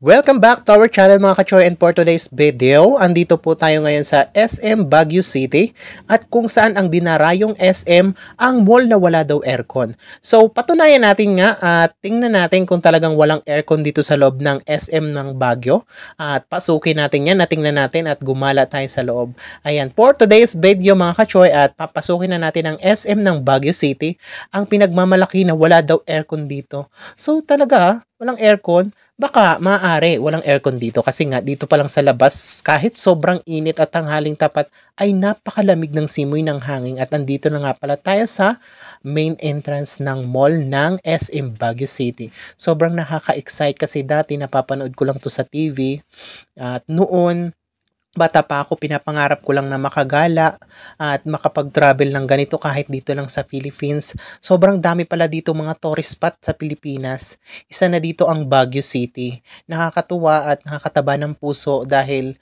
Welcome back to our channel mga ka-choy, and for today's video, andito po tayo ngayon sa SM Baguio City at kung saan ang dinarayong SM ang mall na wala daw aircon. So patunayan natin nga at tingnan natin kung talagang walang aircon dito sa loob ng SM ng Baguio at pasukin natin yan, tingnan natin at gumala tayo sa loob. Ayan, for today's video mga ka-choy, at papasukin na natin ang SM ng Baguio City, ang pinagmamalaki na wala daw aircon dito. So talaga, walang aircon. Baka maaari walang aircon dito kasi nga dito pa lang sa labas kahit sobrang init at tanghaling tapat ay napakalamig ng simoy ng hangin, at andito na nga pala tayo sa main entrance ng mall ng SM Baguio City. Sobrang nakaka-excite kasi dati napapanood ko lang to sa TV at noon bata pa ako, pinapangarap ko lang na makagala at makapag-travel ng ganito kahit dito lang sa Philippines. Sobrang dami pala dito mga tourist spot sa Pilipinas. Isa na dito ang Baguio City. Nakakatuwa at nakakataba ng puso dahil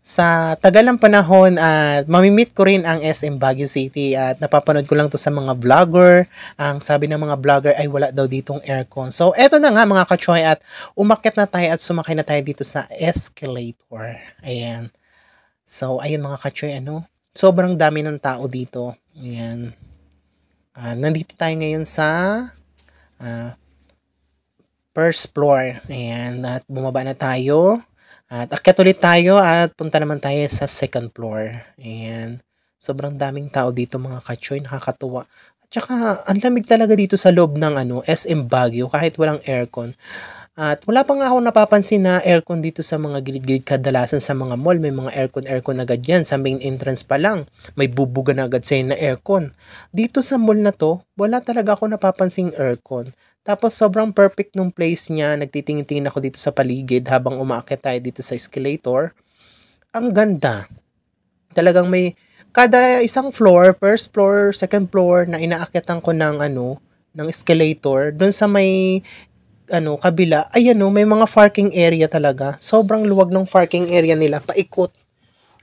sa tagal ng panahon at mamimit ko rin ang SM Baguio City at napapanood ko lang to sa mga vlogger. Ang sabi ng mga vlogger ay wala daw ditong aircon. So eto na nga mga ka-choy, at umakyat na tayo at sumakay na tayo dito sa escalator. Ayan. So, ayun mga ka-choy, sobrang dami ng tao dito. Ayan. Nandito tayo ngayon sa first floor. Ayan. At bumaba na tayo. At akyat ulit tayo at punta naman tayo sa second floor. Ayan. Sobrang daming tao dito mga ka-choy. Nakakatuwa. At saka, ang lamig talaga dito sa loob ng SM Baguio kahit walang aircon. At wala pa nga ako napapansin na aircon dito sa mga gilid-gilid. Kadalasan sa mga mall, may mga aircon agad yan. Sa main entrance pa lang, may bubuga na agad sa'yo na aircon. Dito sa mall na to, wala talaga ako napapansing aircon. Tapos sobrang perfect nung place niya. Nagtitingin-tingin ako dito sa paligid habang umaakyat tayo dito sa escalator. Ang ganda. Talagang may kada isang floor, first floor, second floor, na inaakyatan ko ng escalator. Doon sa may kabila, may mga parking area talaga. Sobrang luwag ng parking area nila, paikot.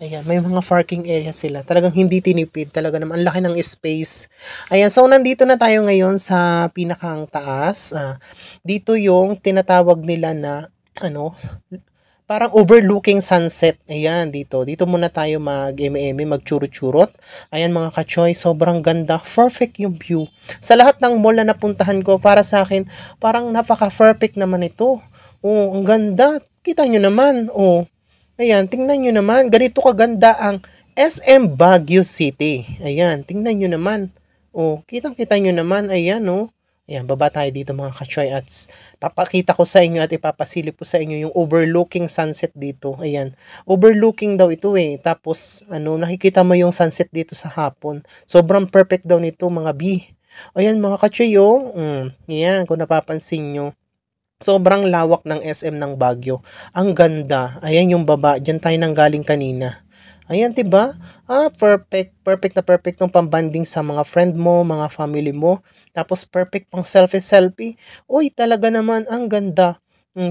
Ayan, may mga parking area sila. Talagang hindi tinipid. Talaga naman, ang laki ng space. Ayan, so nandito na tayo ngayon sa pinakang taas. Dito yung tinatawag nila na, parang overlooking sunset. Ayan, dito. Dito muna tayo mag-eme-eme, magchurot-churot. Ayan mga ka-choy, sobrang ganda. Perfect yung view. Sa lahat ng mall na napuntahan ko, para sa akin, parang napaka-perfect naman ito. Oh, ang ganda. Kita nyo naman. Oh, ayan, tingnan nyo naman. Ganito kaganda ang SM Baguio City. Ayan, tingnan nyo naman. Oh, kitang-kita nyo naman. Ayan, oh. Ayan, baba tayo dito mga ka-choy, at papakita ko sa inyo at ipapasilip ko sa inyo yung overlooking sunset dito. Ayan, overlooking daw ito eh. Tapos, nakikita mo yung sunset dito sa hapon. Sobrang perfect daw nito mga B. Ayan mga ka-choy, ayan, kung napapansin nyo. Sobrang lawak ng SM ng Baguio. Ang ganda. Ayan yung baba. Diyan tayo nanggaling kanina. Ayan, diba? Perfect. Perfect na perfect ng pambanding sa mga friend mo, mga family mo. Tapos perfect pang selfie-selfie. Uy, talaga naman, ang ganda.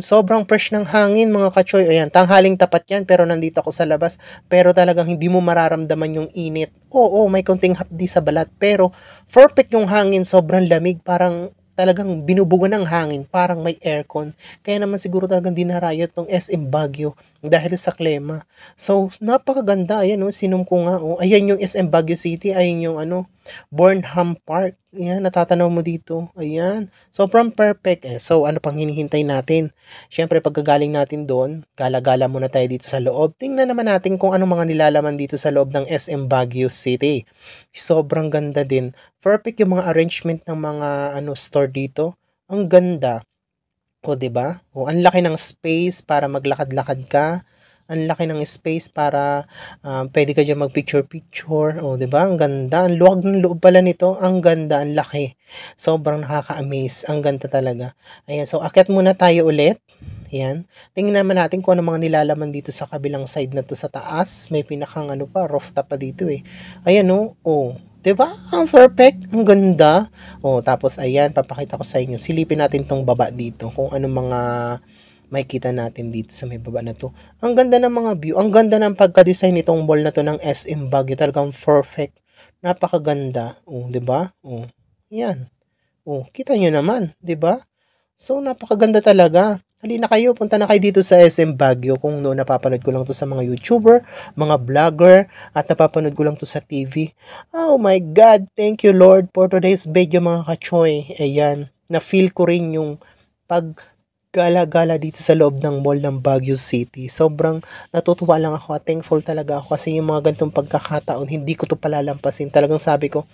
Sobrang fresh ng hangin mga ka-choy. Ayan, tanghaling tapat yan pero nandito ako sa labas. Pero talagang hindi mo mararamdaman yung init. Oo, may konting hapdi sa balat. Pero perfect yung hangin, sobrang lamig. Parang talagang binubuga ng hangin, parang may aircon. Kaya naman siguro talagang dinarayot tong SM Baguio dahil sa klima. So, napakaganda. Ayan, sinom ko nga. Ayan yung SM Baguio City. Ayan yung Burnham Park. Ayan, natatanaw mo dito. Ayan. Sobrang perfect. So, ano pang hinihintay natin? Siyempre, pagkagaling natin doon, gala-gala muna tayo dito sa loob. Tingnan naman natin kung ano mga nilalaman dito sa loob ng SM Baguio City. Sobrang ganda din. Perfect yung mga arrangement ng mga store dito. Ang ganda. O, 'di ba? O, ang laki ng space para maglakad-lakad ka. Ang laki ng space para pwede ka diyan mag-picture-picture. O, 'di ba? Ang ganda. Ang luwag ng loob pala nito. Ang ganda, ang laki. Sobrang nakaka-amaze. Ang ganda talaga. Ayan, so akyat muna tayo ulit. Ayan. Tingnan naman natin kung ano mga nilalaman dito sa kabilang side na to sa taas. May pinakang rooftop pa dito eh. Ayan oh. Oh. 'Di ba? Ang perfect, ang ganda. Oh, tapos ayan, papakita ko sa inyo. Silipin natin tong baba dito kung ano mga makikita natin dito sa may baba na to. Ang ganda ng mga view. Ang ganda ng pagka-design nitong mall na to ng SM Baguio. Talagang perfect. Napakaganda. Oh, 'di ba? Oh. Yan. Oh, kita nyo naman, 'di ba? So napakaganda talaga. Halina kayo, punta na kayo dito sa SM Baguio. Kung noon napapanood ko lang to sa mga YouTuber, mga vlogger, at napapanood ko lang to sa TV. Oh my God, thank you Lord for today's video mga kachoy. Ayan, na-feel ko rin yung gala-gala dito sa loob ng mall ng Baguio City. Sobrang natutuwa lang ako at thankful talaga ako kasi yung mga ganitong pagkakataon, hindi ko to palalampasin. Talagang sabi ko,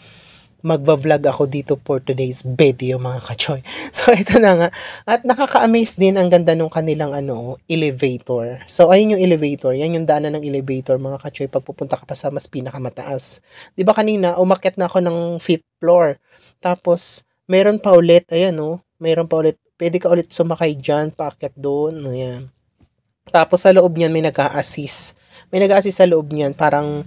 magva-vlog ako dito for today's video mga kachoy. So ito na nga. At nakaka-amaze din ang ganda nung kanilang elevator. So ayun yung elevator. Yan yung daanan ng elevator mga kachoy pag pupunta ka pa sa mas pinakamataas. 'Di ba kanina umakyat na ako ng 5th floor. Tapos meron pa ulit, ayan meron pa ulit. Pwede ka ulit sumakay diyan, paakyat doon. Ayan. Tapos sa loob niyan may nag-a-assist. May nag-a-assist sa loob niyan, parang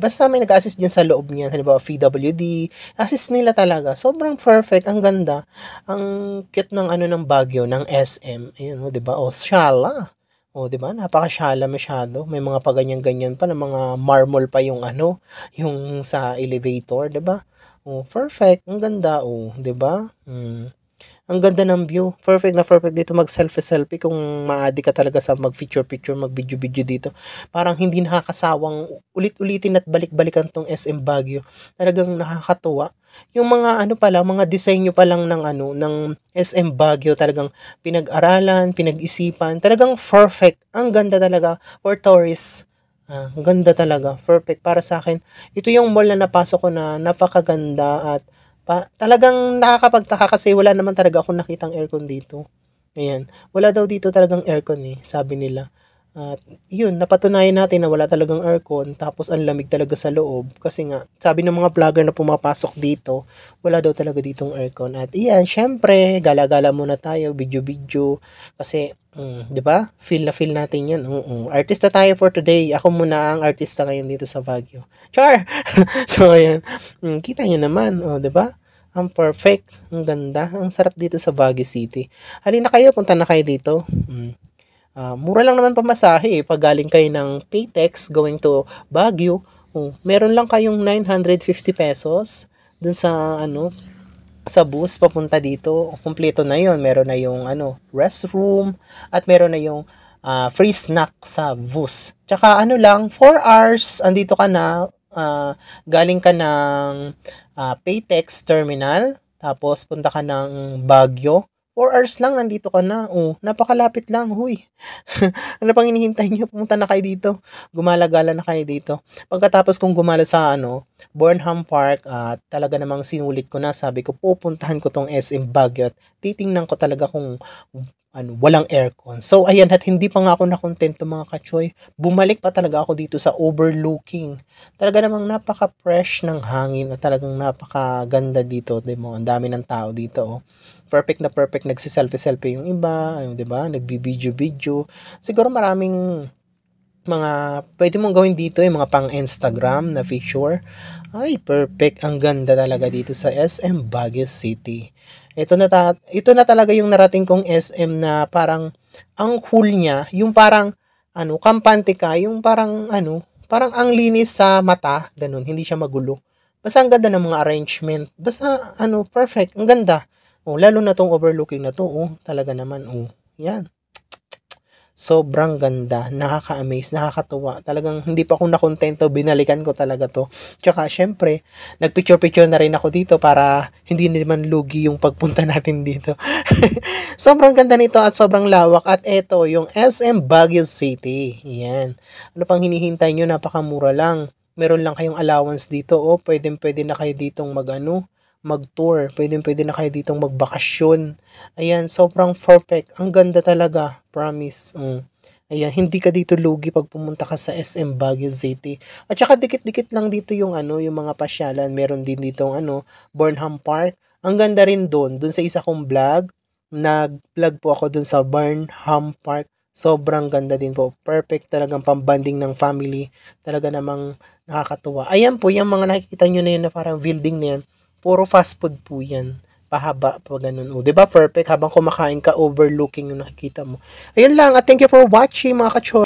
basta may nag-assist diyan sa loob niyan. Halimbawa, PWD, assist nila talaga. Sobrang perfect, ang ganda. Ang cute ng ng Baguio, ng SM. Ayun, 'di ba? Shala. 'Di ba? Napaka-shala masyado. May mga paganyan-ganyan pa na mga marble pa yung yung sa elevator, 'di ba? Perfect. Ang ganda, 'di ba? Ang ganda ng view. Perfect na perfect dito mag-selfie kung maadi ka talaga sa mag-picture-picture, mag-video-video dito. Parang hindi nakakasawang ulit-ulitin at balik-balikan tong SM Baguio. Talagang nakakatuwa. Yung mga mga disenyo pa lang ng SM Baguio talagang pinag-aralan, pinag-isipan. Talagang perfect. Ang ganda talaga for tourists. Ang ganda talaga. Perfect para sa akin. Ito yung mall na napasok ko na napakaganda at talagang nakakapagtaka kasi wala naman talaga akong nakitang aircon dito. Ayan. Wala daw dito talagang aircon sabi nila. At yun, napatunayan natin na wala talagang aircon tapos ang lamig talaga sa loob. Kasi nga, sabi ng mga vlogger na pumapasok dito, wala daw talaga ditong aircon. At iyan, syempre, gala-gala muna tayo, video-video. Kasi, 'di ba? Feel na feel natin 'yan. Artista tayo for today. Ako muna ang artista ngayon dito sa Baguio. Char. So ayan. Kita niyo naman, 'di ba? Ang perfect, ang ganda, ang sarap dito sa Baguio City. Halina kayo, punta na kayo dito. Mura lang naman pamasahe pag galing kayo ng Paytex going to Baguio. Meron lang kayong 950 pesos dun sa sa bus papunta dito. Kumpleto na yon. Meron na yung restroom at meron na yung free snack sa bus. Tsaka lang 4 hours andito ka na, galing ka ng Paytex terminal tapos punta ka ng Baguio. 4 hours lang nandito ka na. Napakalapit lang, huy. Ano pang hinihintay niyo? Pumunta na kayo dito. Gumala-gala na kayo dito. Pagkatapos kong gumala sa Burnham Park, talaga namang sinulit ko na. Sabi ko, pupuntahan ko tong SM Baguio at titingnan ko talaga kung walang aircon. So, ayan, at hindi pa nga ako nakontento mga kachoy. Bumalik pa talaga ako dito sa overlooking. Talaga namang napaka-fresh ng hangin at talagang napakaganda dito. Diba? Ang dami ng tao dito. Perfect na perfect. Nagsiselfie-selfie yung iba. Diba? Nagbibideo-video. Siguro maraming mga pwede mong gawin dito yung mga pang Instagram na picture. Ay, perfect. Ang ganda talaga dito sa SM Baguio City. Ito na talaga yung narating kong SM na parang ang cool niya, yung parang kampante ka, yung parang parang ang linis sa mata, ganun, hindi siya magulo. Basta ang ganda ng mga arrangement. Basta perfect, ang ganda. Lalo na tong overlooking na to, talaga naman, yan. Sobrang ganda, nakaka-amaze, nakakatuwa. Talagang hindi pa ako nakontento, binalikan ko talaga to. Tsaka syempre, nagpicture-picture na rin ako dito para hindi naman lugi yung pagpunta natin dito. Sobrang ganda nito at sobrang lawak. At eto, yung SM Baguio City. Yan. Ano pang hinihintay nyo? Napakamura lang. Meron lang kayong allowance dito. Pwede na kayo ditong mag-tour. Pwede na kayo ditong magbakasyon. Ayan, sobrang perfect. Ang ganda talaga. Promise. Ayan, hindi ka dito lugi pag pumunta ka sa SM Baguio City. At saka dikit-dikit lang dito yung yung mga pasyalan. Meron din dito Burnham Park. Ang ganda rin doon sa isa kong vlog. Nag-vlog po ako doon sa Burnham Park. Sobrang ganda din po. Perfect talagang pambanding ng family. Talaga namang nakakatuwa. Ayan po, yung mga nakikita nyo na yun na parang building na yan. Puro fast food po yan. Pahaba pa ganun. Diba perfect? Habang kumakain ka, overlooking yung nakikita mo. Ayun lang. At thank you for watching mga kacho.